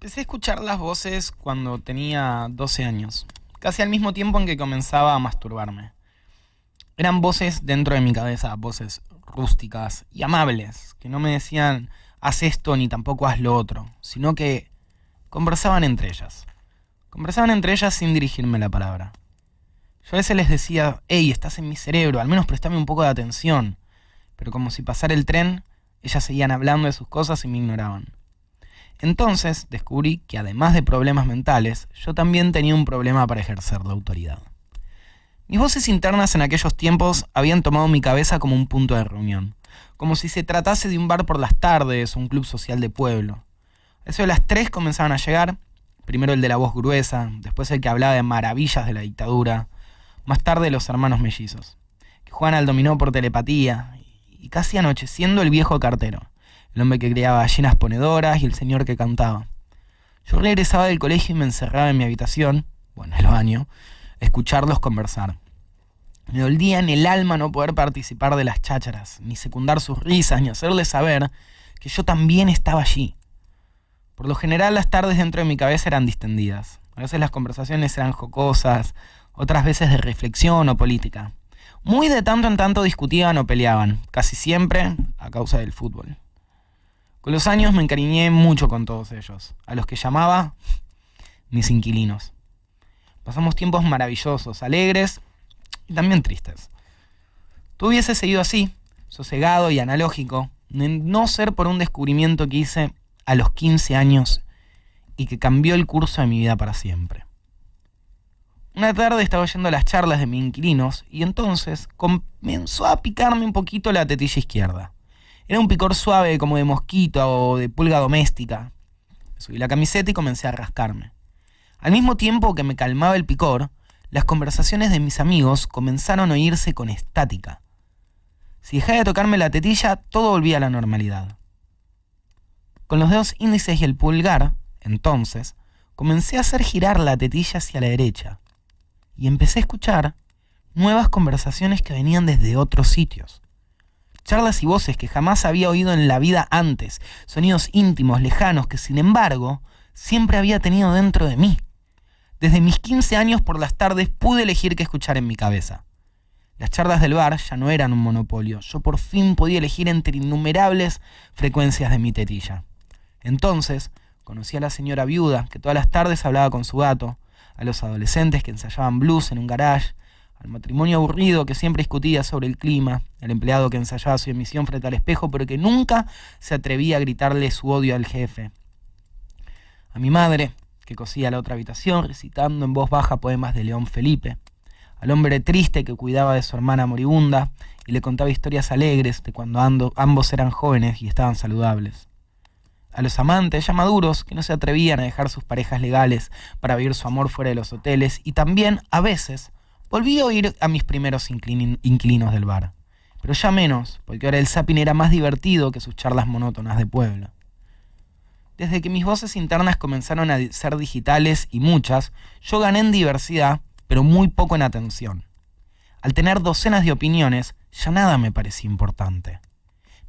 Empecé a escuchar las voces cuando tenía 12 años, casi al mismo tiempo en que comenzaba a masturbarme. Eran voces dentro de mi cabeza, voces rústicas y amables, que no me decían haz esto ni tampoco haz lo otro, sino que conversaban entre ellas. Conversaban entre ellas sin dirigirme la palabra. Yo a veces les decía, hey, estás en mi cerebro, al menos prestame un poco de atención. Pero como si pasara el tren, ellas seguían hablando de sus cosas y me ignoraban. Entonces descubrí que además de problemas mentales, yo también tenía un problema para ejercer la autoridad. Mis voces internas en aquellos tiempos habían tomado mi cabeza como un punto de reunión, como si se tratase de un bar por las tardes o un club social de pueblo. A eso de las 3 comenzaban a llegar, primero el de la voz gruesa, después el que hablaba de maravillas de la dictadura, más tarde los hermanos mellizos, que juegan al dominó por telepatía, y casi anocheciendo el viejo cartero, el hombre que criaba gallinas ponedoras y el señor que cantaba. Yo regresaba del colegio y me encerraba en mi habitación, bueno, en el baño, a escucharlos conversar. Me dolía en el alma no poder participar de las chácharas, ni secundar sus risas, ni hacerles saber que yo también estaba allí. Por lo general las tardes dentro de mi cabeza eran distendidas. A veces las conversaciones eran jocosas, otras veces de reflexión o política. Muy de tanto en tanto discutían o peleaban, casi siempre a causa del fútbol. Con los años me encariñé mucho con todos ellos, a los que llamaba mis inquilinos. Pasamos tiempos maravillosos, alegres y también tristes. Tú hubieses seguido así, sosegado y analógico, de no ser por un descubrimiento que hice a los 15 años y que cambió el curso de mi vida para siempre. Una tarde estaba oyendo las charlas de mis inquilinos y entonces comenzó a picarme un poquito la tetilla izquierda. Era un picor suave como de mosquito o de pulga doméstica. Me subí la camiseta y comencé a rascarme. Al mismo tiempo que me calmaba el picor, las conversaciones de mis amigos comenzaron a oírse con estática. Si dejaba de tocarme la tetilla, todo volvía a la normalidad. Con los dedos índices y el pulgar, entonces, comencé a hacer girar la tetilla hacia la derecha y empecé a escuchar nuevas conversaciones que venían desde otros sitios. Charlas y voces que jamás había oído en la vida antes, sonidos íntimos, lejanos, que sin embargo siempre había tenido dentro de mí. Desde mis 15 años por las tardes pude elegir qué escuchar en mi cabeza. Las charlas del bar ya no eran un monopolio, yo por fin podía elegir entre innumerables frecuencias de mi tetilla. Entonces conocí a la señora viuda que todas las tardes hablaba con su gato, a los adolescentes que ensayaban blues en un garage, al matrimonio aburrido que siempre discutía sobre el clima, al empleado que ensayaba su emisión frente al espejo pero que nunca se atrevía a gritarle su odio al jefe, a mi madre que cosía en la otra habitación recitando en voz baja poemas de León Felipe, al hombre triste que cuidaba de su hermana moribunda y le contaba historias alegres de cuando ambos eran jóvenes y estaban saludables, a los amantes ya maduros que no se atrevían a dejar sus parejas legales para vivir su amor fuera de los hoteles, y también, a veces, volví a oír a mis primeros inquilinos del bar, pero ya menos, porque ahora el zapping era más divertido que sus charlas monótonas de pueblo. Desde que mis voces internas comenzaron a ser digitales y muchas, yo gané en diversidad, pero muy poco en atención. Al tener docenas de opiniones, ya nada me parecía importante.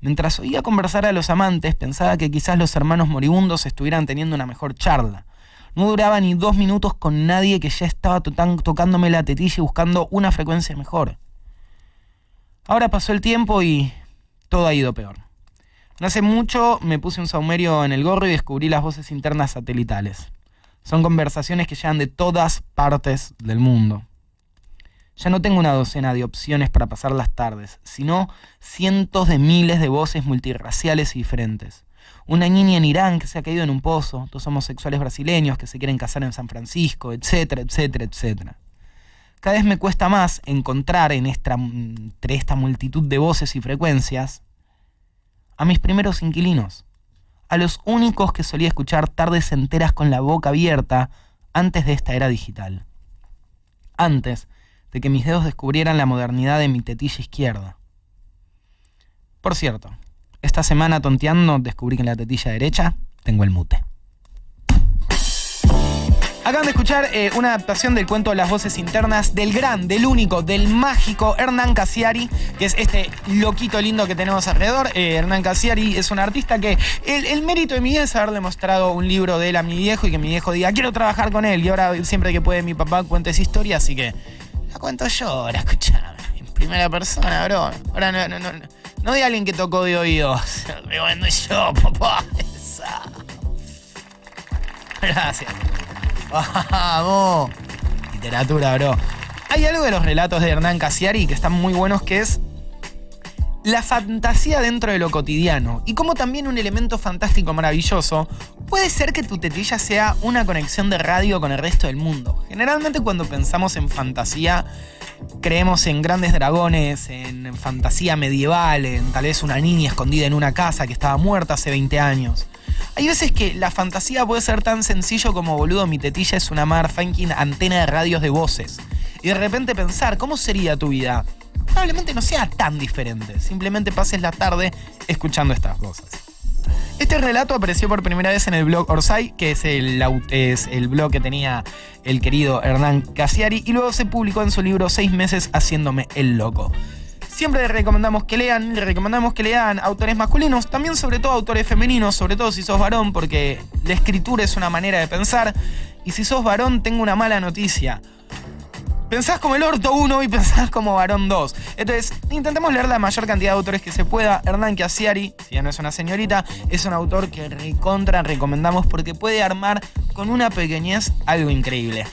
Mientras oía conversar a los amantes, pensaba que quizás los hermanos moribundos estuvieran teniendo una mejor charla. No duraba ni 2 minutos con nadie que ya estaba tocándome la tetilla y buscando una frecuencia mejor. Ahora pasó el tiempo y todo ha ido peor. No hace mucho me puse un saumerio en el gorro y descubrí las voces internas satelitales. Son conversaciones que llegan de todas partes del mundo. Ya no tengo una docena de opciones para pasar las tardes, sino cientos de miles de voces multirraciales y diferentes. Una niña en Irán que se ha caído en un pozo, 2 homosexuales brasileños que se quieren casar en San Francisco, etcétera, etcétera, etcétera. Cada vez me cuesta más encontrar entre esta multitud de voces y frecuencias a mis primeros inquilinos, a los únicos que solía escuchar tardes enteras con la boca abierta antes de esta era digital. Antes de que mis dedos descubrieran la modernidad de mi tetilla izquierda. Por cierto, esta semana tonteando descubrí que en la tetilla derecha tengo el mute. Acaban de escuchar una adaptación del cuento Las voces internas del gran, del único, del mágico Hernán Cassiari, que es este loquito lindo que tenemos alrededor. Hernán Cassiari es un artista que el mérito de mi vida es haberle mostrado un libro de él a mi viejo y que mi viejo diga, quiero trabajar con él. Y ahora siempre que puede mi papá cuenta esa historia, así que la cuento yo, ahora escuchame. En primera persona, bro. Ahora no de alguien que tocó de oídos. Me cuento yo, papá. Esa. Gracias. ¡Vamos! Literatura, bro. Hay algo de los relatos de Hernán Cassiari que están muy buenos, que es la fantasía dentro de lo cotidiano. Y como también un elemento fantástico maravilloso puede ser que tu tetilla sea una conexión de radio con el resto del mundo. Generalmente cuando pensamos en fantasía, creemos en grandes dragones, en fantasía medieval, en tal vez una niña escondida en una casa que estaba muerta hace 20 años. Hay veces que la fantasía puede ser tan sencillo como, boludo, mi tetilla es una motherfucking antena de radios de voces. Y de repente pensar, ¿cómo sería tu vida? Probablemente no sea tan diferente. Simplemente pases la tarde escuchando estas cosas. Este relato apareció por primera vez en el blog Orsay, que es el blog que tenía el querido Hernán Cassiari, y luego se publicó en su libro 6 meses haciéndome el loco. Siempre le recomendamos que lean autores masculinos, también sobre todo autores femeninos, sobre todo si sos varón, porque la escritura es una manera de pensar, y si sos varón tengo una mala noticia. Pensás como el orto 1 y pensás como varón 2. Entonces, intentemos leer la mayor cantidad de autores que se pueda. Hernán Cassiari, si ya no es una señorita, es un autor que recontra recomendamos porque puede armar con una pequeñez algo increíble.